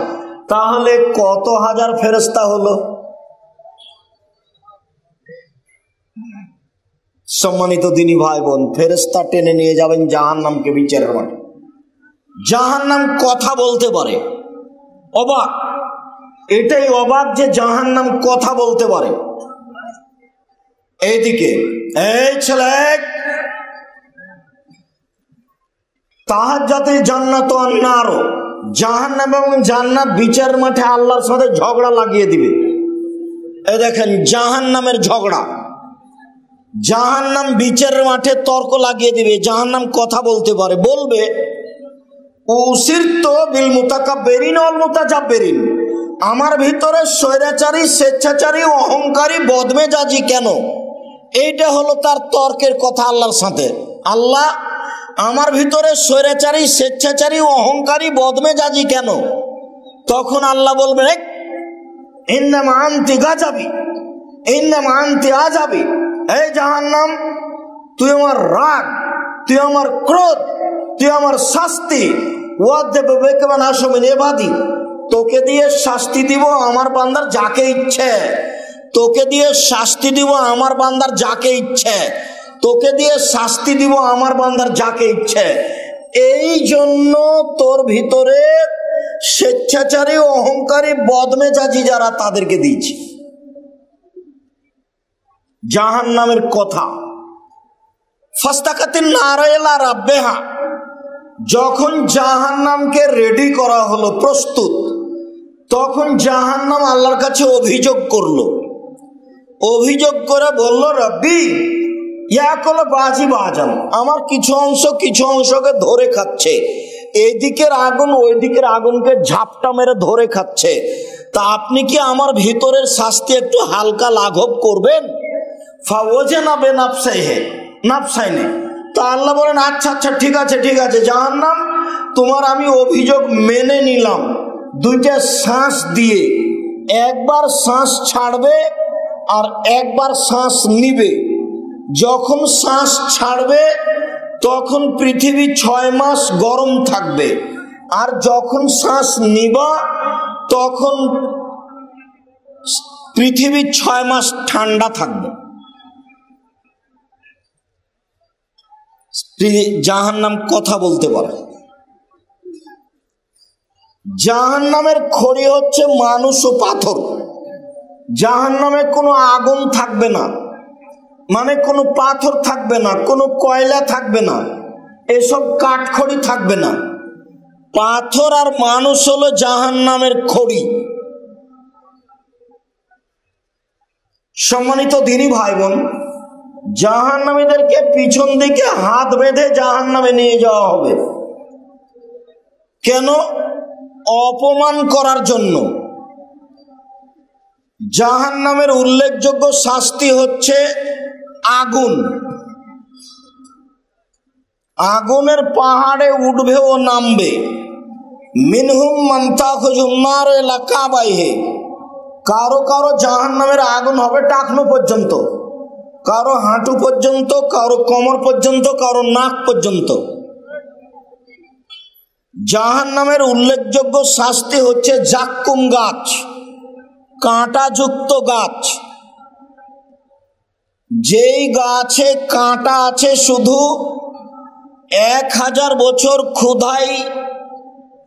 তাহলে কত হাজার ফেরেশতা হলো? সম্মানিত দিনী ভাই বোন, ফেরেশতা টেনে নিয়ে যাবেন জাহান্নামকে বিচারের মাঠে। জাহান্নাম কথা বলতে পারে, অবাক। এটাই অবাক যে জাহান্নাম কথা বলতে পারে। এইদিকে এই ছেলে, তাহাজ্জাতে জান্নাত ওয়ান নার, জাহান্নাম এবং জান্নাত বিচার মাঠে আল্লাহর সাথে ঝগড়া লাগিয়ে দিবে। এই দেখেন জাহান্নামের ঝগড়া, জাহান্নাম বিচারের মাঠে তর্ক লাগিয়ে দিবে। জাহান্নাম কথা বলতে পারে, বলবে উসিরতু বিল মুতাকাব্বিরিন ওয়াল মুতাজাব্বিরিন, আমার ভিতরে স্বৈরাচারী, স্বেচ্ছাচারী, অহংকারী, বদমেজাজি কেন? এইটা হলো তার তর্কের কথা আল্লাহর সাথে। আল্লাহ, আমার ভিতরে স্বৈরাচারী, স্বেচ্ছাচারী, অহংকারী, বদমেজাজি কেন? তখন আল্লাহ বলবেন, ইন্নামা আনতি গাজাবি, ইন্নামা আনতি আজাবি। এই জাহান্নাম, তুই আমার রাগ, তুই আমার ক্রোধ, তুই আমার শাস্তি। তোকে দিয়ে শাস্তি দিব আমার বান্দার যাকে ইচ্ছে, তোকে দিয়ে শাস্তি দিব আমার বান্দার যাকে ইচ্ছে, তোকে দিয়ে শাস্তি দিব আমার বান্দার যাকে ইচ্ছে। এই জন্য তোর ভিতরে স্বেচ্ছাচারী, অহংকারী, বদমেজাজি যারা, তাদেরকে দিয়েছি। জাহান্নামের কথা। ফাস্তাকাতিন নারা ইলা রাব্বিহা, যখন জাহান্নামকে রেডি করা হলো, প্রস্তুত, তখন জাহান্নাম আল্লাহর কাছে অভিযোগ করলো। অভিযোগ করে বলল, রব্বি ইয়াকুল বাজি বাজান, আমার কিছু অংশকে ধরে খাচ্ছে, এইদিকের আগুন ওই দিকের আগুনকে ঝাপটা মেরে ধরে খাচ্ছে, তা আপনি কি আমার ভিতরের শাস্তি একটু হালকা লাঘব করবেন? ফাওয়াজানা বিনাফসাইহি নাফসাইনি, তা আল্লাহ বলেন, আচ্ছা আচ্ছা, ঠিক আছে ঠিক আছে জাহান্নাম, তোমার আমি অভিযোগ মেনে নিলাম। দুইটা শ্বাস দিয়ে, একবার শ্বাস ছাড়বে আর একবার শ্বাস নিবে। যখন শ্বাস ছাড়বে তখন পৃথিবী 6 মাস গরম থাকবে, আর যখন শ্বাস নিবা তখন পৃথিবী 6 মাস ঠান্ডা থাকবে। জাহান্নাম কথা বলতে পারে। জাহান্নামের খড়ি হচ্ছে মানুষ ও পাথর। জাহান্নামে কোনো আগুন থাকবে না, মানে কোনো পাথর থাকবে না, কোনো কয়লা থাকবে না, এসব কাঠখড়ি থাকবে না। পাথর আর মানুষ হলো জাহান্নামের খড়ি। সম্মানিত দিনী ভাই বোন, জাহান্নামীদেরকে পিছন দিকে হাত বেঁধে জাহান্নামে নিয়ে যাওয়া হবে। কেন? অপমান করার জন্য। জাহান্নামের উল্লেখযোগ্য শাস্তি হচ্ছে আগুন। আগুনের পাহাড়ে উঠবে ও নামবে। মিনহুম মান তাখুযুন নার ইলা কাবাইহি, কারো কারো জাহান্নামের আগুন হবে টাকনু পর্যন্ত, কারো হাঁটু পর্যন্ত, কারো কোমর পর্যন্ত, কারো নাক পর্যন্ত। জাহান্নামের উল্লেখযোগ্য শাস্তি হচ্ছে জাক্কুম গাছ, কাঁটাযুক্ত গাছ। যেই গাছে কাঁটা আছে, শুধু 1000 বছর ক্ষুধায়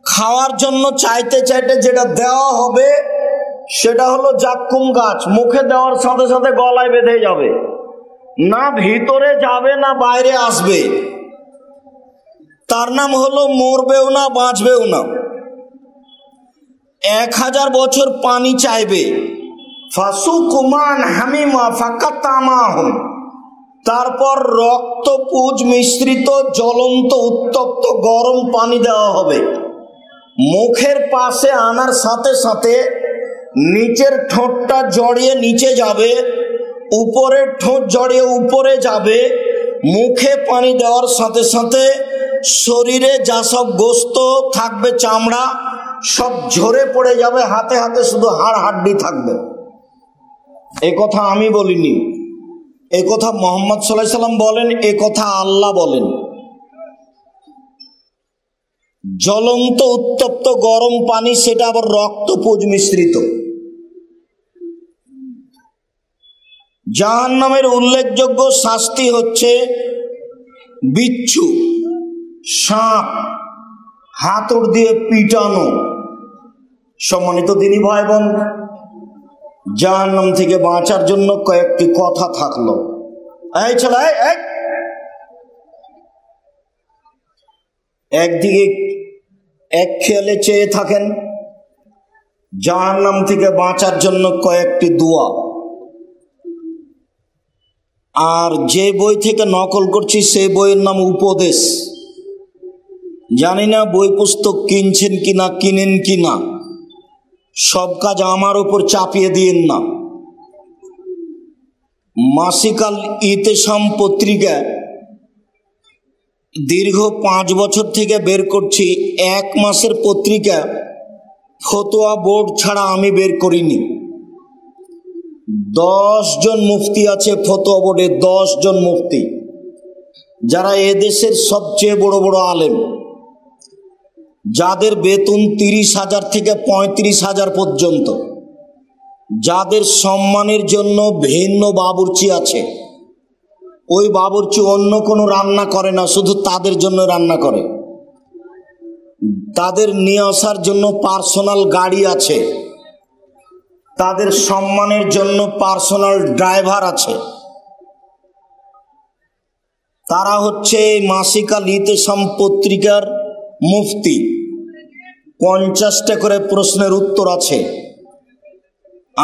খাওয়ার জন্য চাইতে চাইতে যেটা দেওয়া হবে সেটা হলো জাক্কুম গাছ। মুখে দেওয়ার সাথে সাথে গলায় বেঁধে যাবে, না ভিতরে যাবে না বাইরে আসবে। তার নাম হলো মরবেও না বাঁচবেও না। 1000 বছর পানি চাইবে। ফাসুকুমান হামিমা ফাকাতামাহুম, তারপর রক্তপুঁজ মিশ্রিত জ্বলন্ত উত্তপ্ত গরম পানি দেওয়া হবে। মুখের পাশে আনার সাথে সাথে নিচের ঠোঁটটা জড়িয়ে নিচে যাবে, উপরের ঠোঁট জড়িয়ে উপরে যাবে। মুখে পানি দেওয়ার সাথে সাথে শরীরে যা সব গোস্ত থাকবে, চামড়া সব ঝরে পড়ে যাবে, হাতে হাতে শুধু হাড় হাড্ডি থাকবে। এ কথা আমি বলিনি, এ কথা মুহাম্মদ সাল্লাল্লাহু আলাইহি সাল্লাম বলেন, এ কথা আল্লাহ বলেন। জ্বলন্ত উত্তপ্ত গরম পানি, সেটা আবার রক্তপুঁজ মিশ্রিত। জাহান্নামের উল্লেখযোগ্য শাস্তি হচ্ছে বিচ্ছু, সাপ, হাতুড় দিয়ে পিটানো। সম্মানিত দিনী ভাই বোন, জাহান্নাম থেকে বাঁচার জন্য কয়েকটি কথা থাকলো। এই ছেলে, একদিকে এক খেয়ালে চেয়ে থাকেন। জাহান্নাম থেকে বাঁচার জন্য কয়েকটি দোয়া। আর যে বই থেকে নকল করছি সেই বইয়ের নাম উপদেশ। জানি না বই পুস্তক কিনছেন কিনা, কিনেন কিনা, সব কাজ আমার উপর চাপিয়ে দিয়েন না। মাসিকাল ইতেসাম পত্রিকা দীর্ঘ 5 বছর থেকে বের করছি। 1 মাসের পত্রিকা ফতোয়া বোর্ড ছাড়া আমি বের করিনি। 10 জন মুফতি আছে ফতোয়া বোর্ডে, 10 জন মুফতি, যারা এদেশের সবচেয়ে বড় বড় আলেম, যাদের বেতন 30,000 থেকে 35,000 পর্যন্ত, যাদের সম্মানের জন্য ভিন্ন বাবুর্চি আছে। ওই বাবুর্চি অন্য কোনো রান্না করে না, শুধু তাদের জন্য রান্না করে। তাদের নিয়ে আসার জন্য পার্সোনাল গাড়ি আছে, তাদের সম্মানের জন্য পার্সোনাল ড্রাইভার আছে। তারা হচ্ছে মাসিকাল ইতেসাম পত্রিকার মুফতি। 50টা করে প্রশ্নের উত্তর আছে।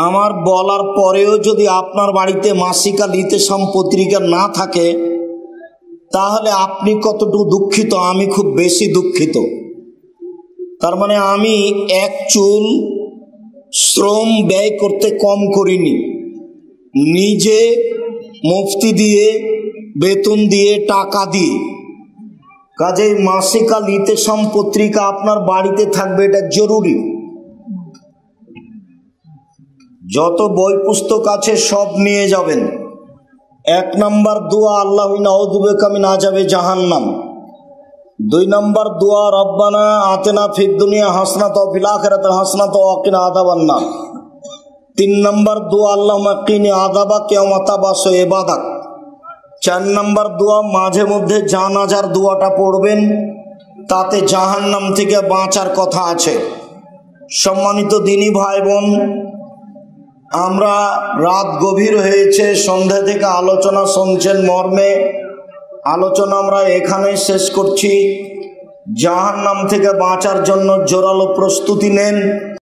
আমার বলার পরেও যদি আপনার বাড়িতে মাসিকাল ইতেসাম পত্রিকা না থাকে, তাহলে আপনি কতটুকু দুঃখিত, আমি খুব বেশি দুঃখিত। তার মানে আমি এক চুল শ্রম ব্যয় করতে কম করিনি। নিজে মুফতি দিয়ে, বেতন দিয়ে, টাকা দিয়ে। কাজেই মাসিকাল ইতেসাম পত্রিকা আপনার বাড়িতে থাকবে, এটা জরুরি। যত বই পুস্তক আছে সব নিয়ে যাবেন। 1 নম্বর দোয়া, আল্লাহু নাউযু বিকা মিন আযাবে জাহান্নাম। 2 নম্বর দোয়া, রব্বানা আতিনা ফিদ দুনিয়া হাসানাতাও ওয়া ফিল আখিরাতি হাসানাতাও ওয়া কিনা আযাবান নার। 3 নম্বর দোয়া, আল্লাহুম্মা কিনি আযাবাক ইয়াওমা তাবাসু ইবাদাক। 4 নম্বর দোয়া, মাঝে মধ্যে জানাজার দোয়াটা পড়বেন, তাতে জাহান্নাম থেকে বাঁচার কথা আছে। সম্মানিত দিনী ভাই বোন, আমরা রাত গভীর হয়েছে, সন্ধ্যা থেকে আলোচনা শুনছেন মর্মে। আলোচনা আমরা এখানেই শেষ করছি। জাহান্নাম থেকে বাঁচার জন্য জোরালো প্রস্তুতি নেন।